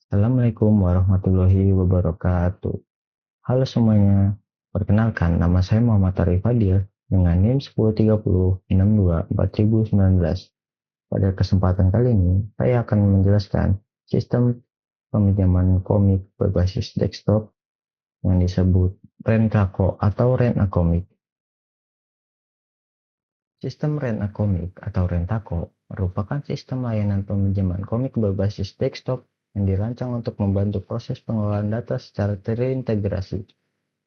Assalamualaikum warahmatullahi wabarakatuh. Halo semuanya, perkenalkan nama saya Muhammad Arif Fadil dengan NIM 1030624019. Pada kesempatan kali ini, saya akan menjelaskan sistem peminjaman komik berbasis desktop yang disebut Rentako atau Rent a Comic. Sistem Rent a Comic atau Rentako merupakan sistem layanan peminjaman komik berbasis desktop yang dirancang untuk membantu proses pengelolaan data secara terintegrasi.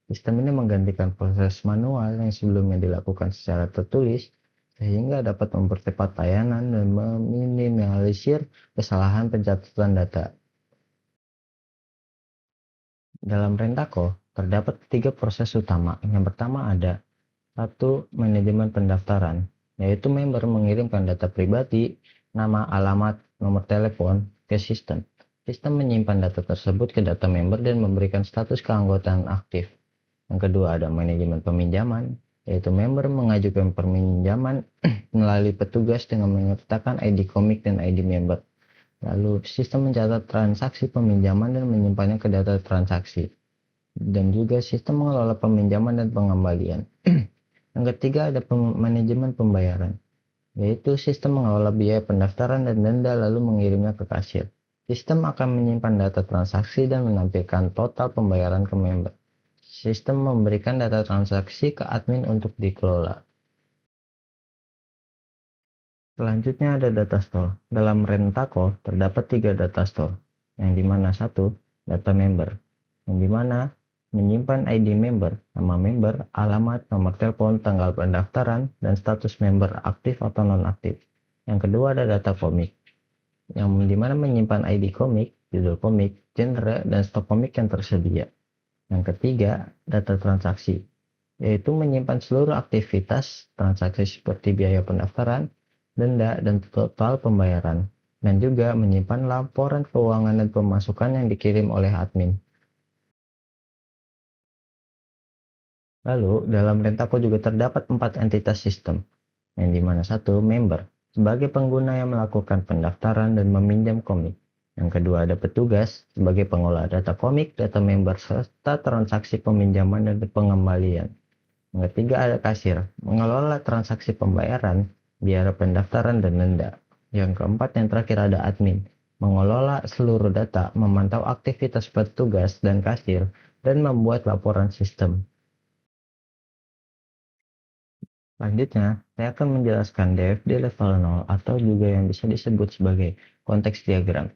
Sistem ini menggantikan proses manual yang sebelumnya dilakukan secara tertulis, sehingga dapat mempercepat layanan dan meminimalisir kesalahan pencatatan data. Dalam Rentako, terdapat tiga proses utama. Yang pertama ada satu, manajemen pendaftaran, yaitu member mengirimkan data pribadi, nama, alamat, nomor telepon ke sistem. Sistem menyimpan data tersebut ke data member dan memberikan status keanggotaan aktif. Yang kedua ada manajemen peminjaman, yaitu member mengajukan perminjaman melalui petugas dengan menyertakan ID komik dan ID member. Lalu sistem mencatat transaksi peminjaman dan menyimpannya ke data transaksi. Dan juga sistem mengelola peminjaman dan pengembalian. Yang ketiga ada manajemen pembayaran, yaitu sistem mengelola biaya pendaftaran dan denda lalu mengirimnya ke kasir. Sistem akan menyimpan data transaksi dan menampilkan total pembayaran ke member. Sistem memberikan data transaksi ke admin untuk dikelola. Selanjutnya ada data store. Dalam Rentako terdapat tiga data store, yang dimana satu, data member, yang dimana menyimpan ID member, nama member, alamat, nomor telepon, tanggal pendaftaran, dan status member aktif atau non-aktif. Yang kedua ada data komik, yang dimana menyimpan ID komik, judul komik, genre, dan stok komik yang tersedia. Yang ketiga, data transaksi, yaitu menyimpan seluruh aktivitas transaksi seperti biaya pendaftaran, denda, dan total pembayaran, dan juga menyimpan laporan keuangan dan pemasukan yang dikirim oleh admin. Lalu, dalam Rentako juga terdapat 4 entitas sistem, yang dimana satu, member, sebagai pengguna yang melakukan pendaftaran dan meminjam komik. Yang kedua ada petugas, sebagai pengolah data komik, data member, serta transaksi peminjaman dan pengembalian. Yang ketiga ada kasir, mengelola transaksi pembayaran, biaya pendaftaran, dan denda. Yang keempat yang terakhir ada admin, mengelola seluruh data, memantau aktivitas petugas dan kasir, dan membuat laporan sistem. Selanjutnya, saya akan menjelaskan DFD level 0 atau juga yang bisa disebut sebagai konteks diagram,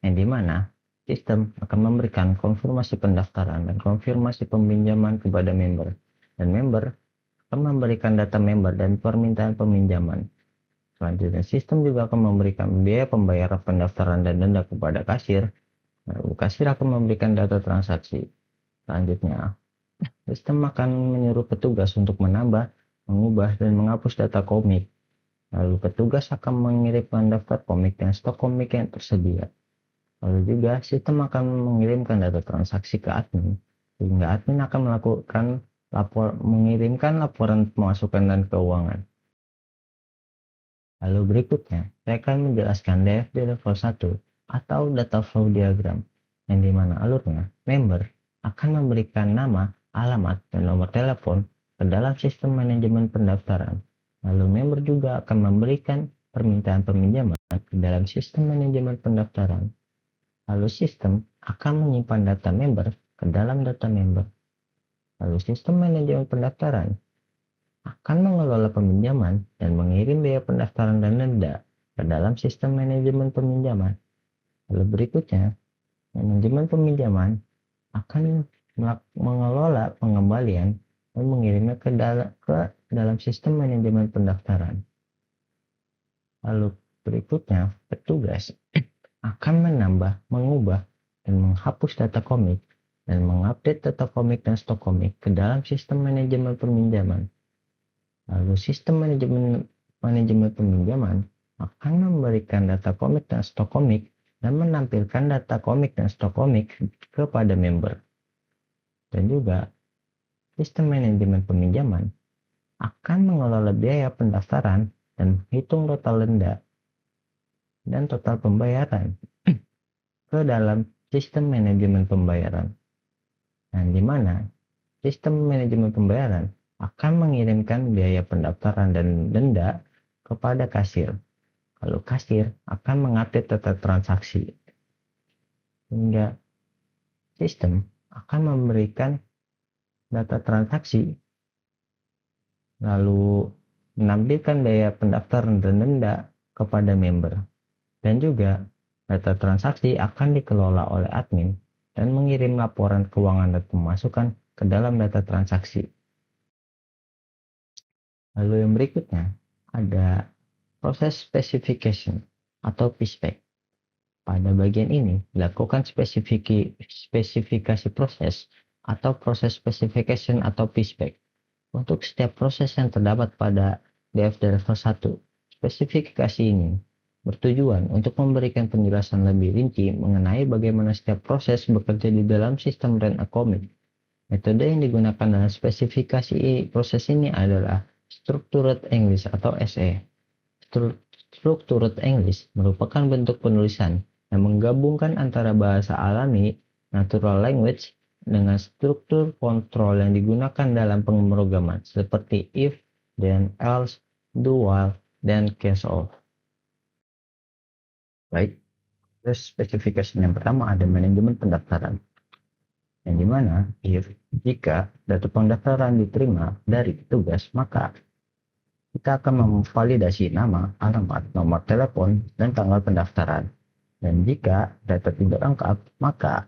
yang dimana sistem akan memberikan konfirmasi pendaftaran dan konfirmasi peminjaman kepada member, dan member akan memberikan data member dan permintaan peminjaman. Selanjutnya, sistem juga akan memberikan biaya pembayaran pendaftaran dan denda kepada kasir. Lalu, kasir akan memberikan data transaksi. Selanjutnya, sistem akan menyuruh petugas untuk menambah, mengubah, dan menghapus data komik. Lalu, petugas akan mengirimkan daftar komik dan stok komik yang tersedia. Lalu juga, sistem akan mengirimkan data transaksi ke admin, sehingga admin akan mengirimkan laporan pemasukan dan keuangan. Lalu berikutnya, saya akan menjelaskan DFD level 1 atau data flow diagram, yang dimana alurnya member akan memberikan nama, alamat, dan nomor telepon ke dalam sistem manajemen pendaftaran. Lalu member juga akan memberikan permintaan peminjaman ke dalam sistem manajemen pendaftaran. Lalu sistem akan menyimpan data member ke dalam data member. Lalu sistem manajemen pendaftaran akan mengelola peminjaman dan mengirim biaya pendaftaran dan denda ke dalam sistem manajemen peminjaman. Lalu berikutnya, manajemen peminjaman akan mengelola pengembalian dan mengirimnya ke dalam sistem manajemen pendaftaran. Lalu berikutnya, petugas akan menambah, mengubah, dan menghapus data komik dan mengupdate data komik dan stok komik ke dalam sistem manajemen peminjaman. Lalu sistem manajemen peminjaman akan memberikan data komik dan stok komik dan menampilkan data komik dan stok komik kepada member. Dan juga sistem manajemen peminjaman akan mengelola biaya pendaftaran dan menghitung total denda dan total pembayaran ke dalam sistem manajemen pembayaran. Nah, di mana sistem manajemen pembayaran akan mengirimkan biaya pendaftaran dan denda kepada kasir. Lalu kasir akan mengupdate data transaksi, hingga sistem akan memberikan data transaksi, lalu menampilkan biaya pendaftaran dan denda kepada member. Dan juga data transaksi akan dikelola oleh admin dan mengirim laporan keuangan dan pemasukan ke dalam data transaksi. Lalu yang berikutnya ada proses specification atau PSPEC. Pada bagian ini dilakukan spesifikasi proses atau proses specification atau PSPEC untuk setiap proses yang terdapat pada DFD level 1. Spesifikasi ini bertujuan untuk memberikan penjelasan lebih rinci mengenai bagaimana setiap proses bekerja di dalam sistem Rent-A-Commit. Metode yang digunakan dalam spesifikasi proses ini adalah Structured English atau SE. Structured English merupakan bentuk penulisan yang menggabungkan antara bahasa alami, natural language, dengan struktur kontrol yang digunakan dalam pemrograman seperti if, then, else, do while, dan case of. Baik, terus spesifikasi yang pertama ada manajemen pendaftaran, yang dimana jika data pendaftaran diterima dari petugas, maka kita akan memvalidasi nama, alamat, nomor telepon, dan tanggal pendaftaran. Dan jika data tidak lengkap, maka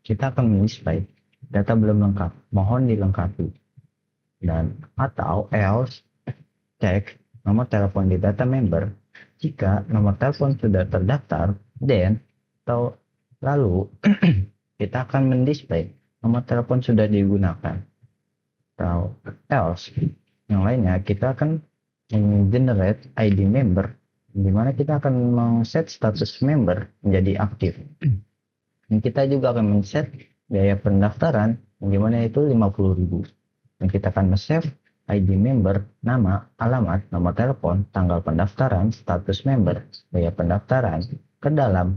kita akan mendisplay data belum lengkap, mohon dilengkapi. Dan atau else cek nomor telepon di data member. Jika nomor telepon sudah terdaftar, then atau lalu kita akan mendisplay nomor telepon sudah digunakan. Atau else yang lainnya, kita akan generate ID member, di mana kita akan men-set status member menjadi aktif. Dan kita juga akan men-set biaya pendaftaran, yang dimana itu 50.000. Dan kita akan men-save ID member, nama, alamat, nomor telepon, tanggal pendaftaran, status member, biaya pendaftaran ke dalam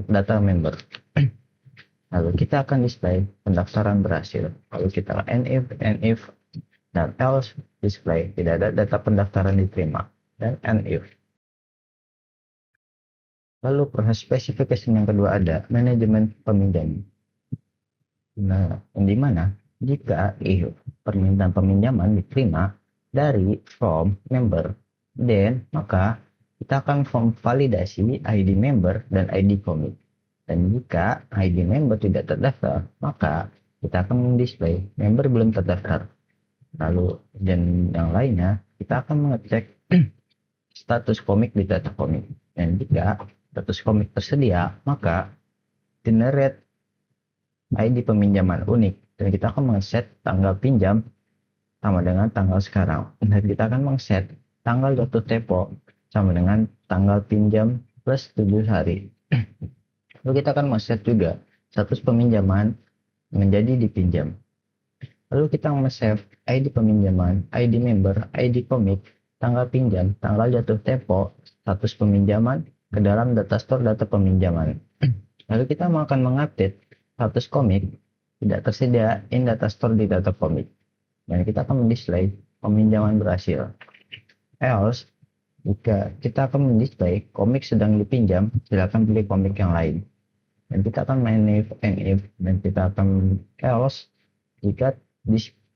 data member. Lalu kita akan display pendaftaran berhasil. Lalu kita NIF, dan else display tidak ada data pendaftaran diterima, dan NIF. Lalu proses spesifikasi yang kedua ada manajemen peminjam. Nah, yang dimana jika permintaan peminjaman diterima dari from member, then maka kita akan validasi ID member dan ID commit. Dan jika ID member tidak terdaftar, maka kita akan mendisplay member belum terdaftar. Lalu dan yang lainnya, kita akan mengecek status komik di data komik. Dan jika status komik tersedia, maka generate ID peminjaman unik, dan kita akan men-set tanggal pinjam sama dengan tanggal sekarang. Dan kita akan men-set tanggal jatuh tempo sama dengan tanggal pinjam plus 7 hari. Lalu kita akan men-set juga status peminjaman menjadi dipinjam. Lalu kita men-save ID peminjaman, ID member, ID komik, tanggal pinjam, tanggal jatuh tempo, status peminjaman ke dalam data store data peminjaman. Lalu kita akan mengupdate status komik tidak tersedia in data store di data komik, dan kita akan mendisplay peminjaman berhasil. Else, jika kita akan mendisplay komik sedang dipinjam, silakan pilih komik yang lain. Dan kita akan main if, dan kita akan else jika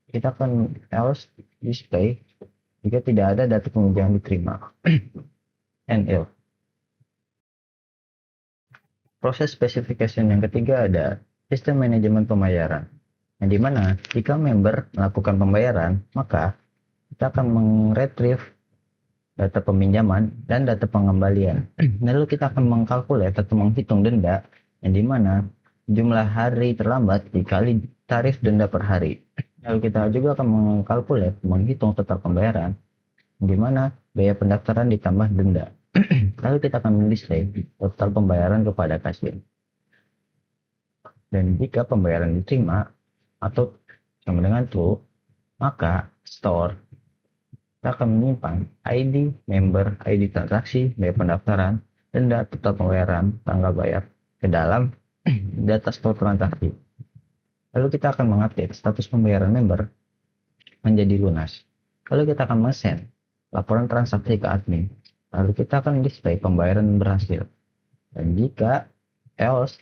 kita akan else display jika tidak ada data peminjaman diterima. And if. Proses spesifikasi yang ketiga ada sistem manajemen pembayaran, yang dimana jika member melakukan pembayaran, maka kita akan meretrieve data peminjaman dan data pengembalian. Lalu kita akan mengkalkulasi atau menghitung denda, yang dimana jumlah hari terlambat dikali tarif denda per hari. Lalu kita juga akan mengkalkulasi, menghitung total pembayaran, yang dimana biaya pendaftaran ditambah denda. Lalu kita akan mendisplay total pembayaran kepada kasir. Dan jika pembayaran diterima atau sama dengan true, maka store akan menyimpan ID member, ID transaksi, biaya pendaftaran, denda, total pembayaran, tanggal bayar ke dalam data store transaksi. Lalu kita akan mengupdate status pembayaran member menjadi lunas. Lalu kita akan men-send laporan transaksi ke admin. Lalu kita akan display pembayaran berhasil. Dan jika else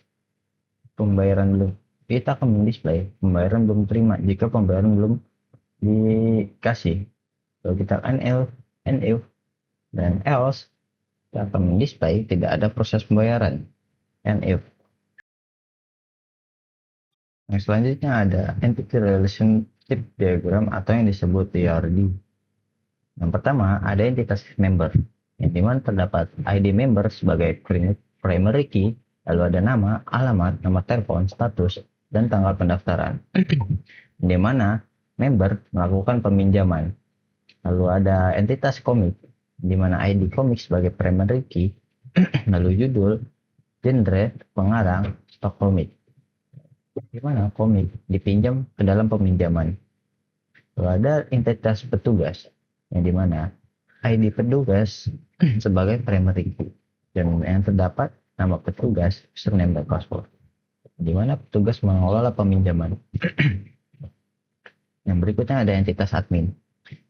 pembayaran belum, kita akan mendisplay pembayaran belum terima jika pembayaran belum dikasih. Lalu kita akan if dan else kita akan mendisplay tidak ada proses pembayaran if. Yang selanjutnya ada Entity Relationship Diagram atau yang disebut ERD. Yang pertama ada entitas member, yang dimana terdapat ID member sebagai primary key, lalu ada nama, alamat, nomor telepon, status, dan tanggal pendaftaran. Di mana member melakukan peminjaman. Lalu ada entitas komik, di mana ID komik sebagai primary key, lalu judul, genre, pengarang, stok komik. Di mana komik dipinjam ke dalam peminjaman. Lalu ada entitas petugas, yang dimana ID petugas sebagai primary key, dan yang terdapat nama petugas, username dan password. Di mana petugas mengelola peminjaman. Yang berikutnya ada entitas admin,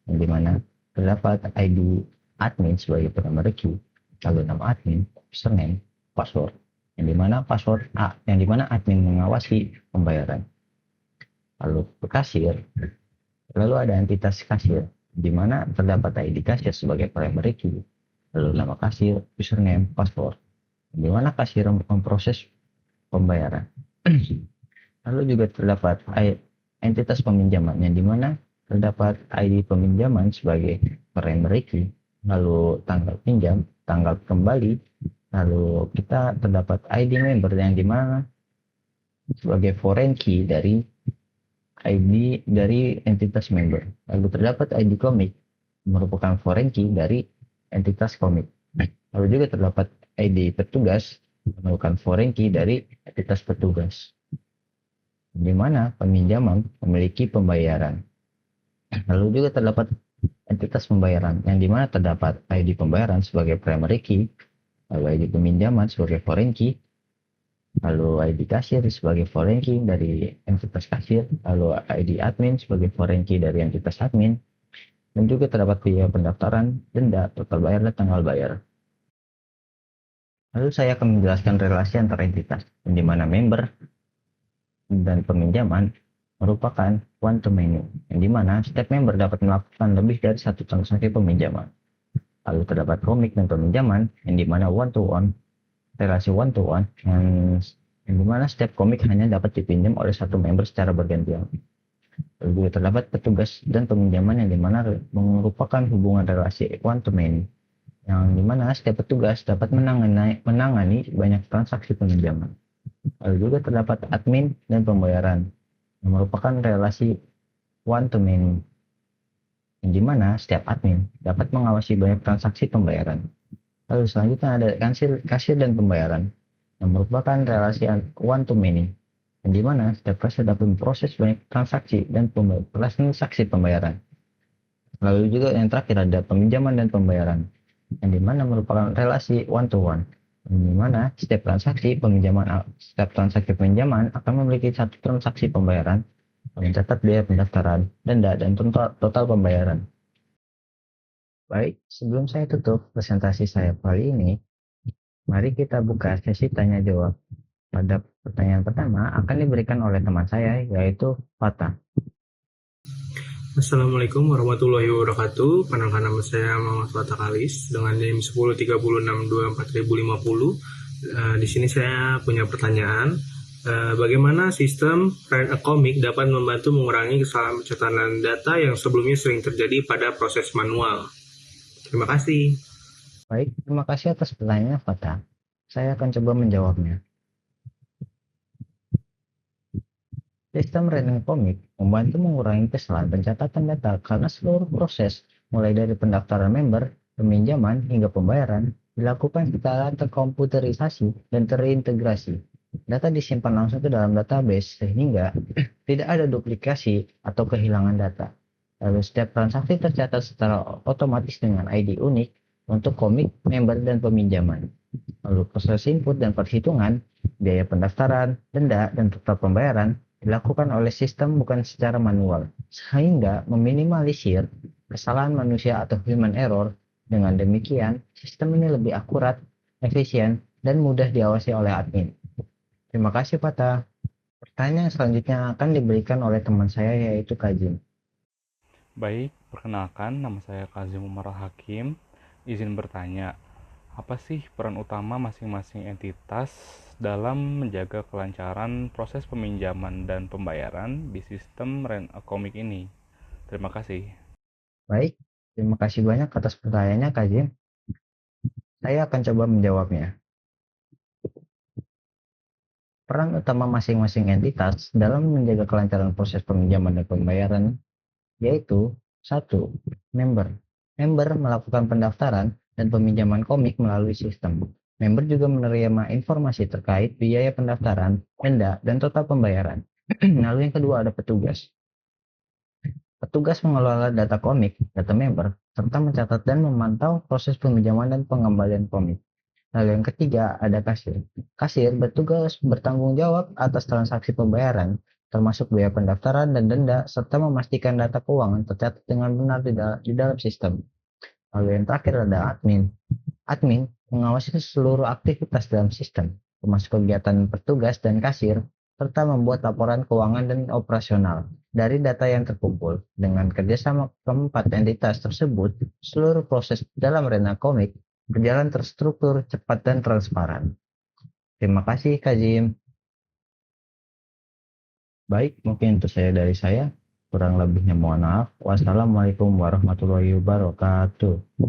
yang dimana terdapat ID admin sebagai primary key, lalu nama admin, username, password, yang dimana password yang dimana admin mengawasi pembayaran. Lalu kasir, lalu ada entitas kasir, di mana terdapat ID kasir sebagai primary key, lalu nama kasir, username, password, di mana kasir memproses pembayaran. Lalu juga terdapat entitas peminjaman, yang dimana terdapat ID peminjaman sebagai primary key, lalu tanggal pinjam, tanggal kembali, lalu kita terdapat ID member yang dimana sebagai foreign key dari ID dari entitas member. Lalu terdapat ID komik merupakan foreign key dari entitas komik. Lalu juga terdapat ID petugas merupakan foreign key dari entitas petugas, di mana peminjaman memiliki pembayaran. Lalu juga terdapat entitas pembayaran, yang dimana terdapat ID pembayaran sebagai primary key, lalu ID peminjaman sebagai foreign key, lalu ID kasir sebagai foreign key dari entitas kasir, lalu ID admin sebagai foreign key dari entitas admin, dan juga terdapat biaya pendaftaran, denda, total bayar, dan tanggal bayar. Lalu saya akan menjelaskan relasi antara entitas, yang dimana member dan peminjaman merupakan one-to-many, yang dimana setiap member dapat melakukan lebih dari satu transaksi peminjaman. Lalu terdapat komik dan peminjaman, yang dimana one-to-one, relasi one-to-one, yang dimana setiap komik hanya dapat dipinjam oleh satu member secara bergantian. Lalu juga terdapat petugas dan peminjaman, yang dimana merupakan hubungan relasi one-to-many, yang dimana setiap petugas dapat menangani banyak transaksi peminjaman. Lalu juga terdapat admin dan pembayaran, yang merupakan relasi one-to-many, yang dimana setiap admin dapat mengawasi banyak transaksi pembayaran. Lalu selanjutnya ada kasir dan pembayaran, yang merupakan relasi one-to-many, yang dimana setiap kasir dapat memproses banyak transaksi dan transaksi pembayaran. Lalu juga yang terakhir ada peminjaman dan pembayaran, yang dimana merupakan relasi one-to-one, yang dimana setiap transaksi peminjaman akan memiliki satu transaksi pembayaran, mencatat biaya pendaftaran, denda, dan total pembayaran. Baik, sebelum saya tutup presentasi saya kali ini, mari kita buka sesi tanya jawab. Pada pertanyaan pertama akan diberikan oleh teman saya, yaitu Fatah. Assalamualaikum warahmatullahi wabarakatuh. Perkenalkan, nama saya Muhammad Fatah Kalis dengan NIM 10362450. Di sini saya punya pertanyaan. Bagaimana sistem Print a Comic dapat membantu mengurangi kesalahan pencatatan data yang sebelumnya sering terjadi pada proses manual? Terima kasih. Baik, terima kasih atas pertanyaannya, Fatah. Saya akan coba menjawabnya. Sistem Print a Comic membantu mengurangi kesalahan pencatatan data karena seluruh proses, mulai dari pendaftaran member, peminjaman, hingga pembayaran, dilakukan secara terkomputerisasi dan terintegrasi. Data disimpan langsung ke dalam database sehingga tidak ada duplikasi atau kehilangan data. Lalu setiap transaksi tercatat secara otomatis dengan ID unik untuk komik, member, dan peminjaman. Lalu proses input dan perhitungan biaya pendaftaran, denda, dan total pembayaran dilakukan oleh sistem bukan secara manual, sehingga meminimalisir kesalahan manusia atau human error. Dengan demikian, sistem ini lebih akurat, efisien, dan mudah diawasi oleh admin. Terima kasih, Pata. Pertanyaan selanjutnya akan diberikan oleh teman saya, yaitu Kak Jim. Baik, perkenalkan nama saya Kazim Umar Hakim. Izin bertanya, apa sih peran utama masing-masing entitas dalam menjaga kelancaran proses peminjaman dan pembayaran di sistem Rent a Comic ini? Terima kasih. Baik, terima kasih banyak atas pertanyaannya, Kak Jim. Saya akan coba menjawabnya. Peran utama masing-masing entitas dalam menjaga kelancaran proses peminjaman dan pembayaran yaitu: 1. Member. Member melakukan pendaftaran dan peminjaman komik melalui sistem. Member juga menerima informasi terkait biaya pendaftaran, denda, dan total pembayaran. Lalu yang kedua ada petugas. Petugas mengelola data komik, data member, serta mencatat dan memantau proses peminjaman dan pengembalian komik. Lalu yang ketiga ada kasir. Kasir bertugas bertanggung jawab atas transaksi pembayaran, termasuk biaya pendaftaran dan denda, serta memastikan data keuangan tercatat dengan benar di dalam sistem. Lalu yang terakhir ada admin. Admin mengawasi seluruh aktivitas dalam sistem, termasuk kegiatan petugas dan kasir, serta membuat laporan keuangan dan operasional dari data yang terkumpul. Dengan kerjasama keempat entitas tersebut, seluruh proses dalam Rent a Comic berjalan terstruktur, cepat, dan transparan. Terima kasih, Kak Jim. Baik, mungkin itu saya dari saya. Kurang lebihnya mohon maaf. Wassalamualaikum warahmatullahi wabarakatuh.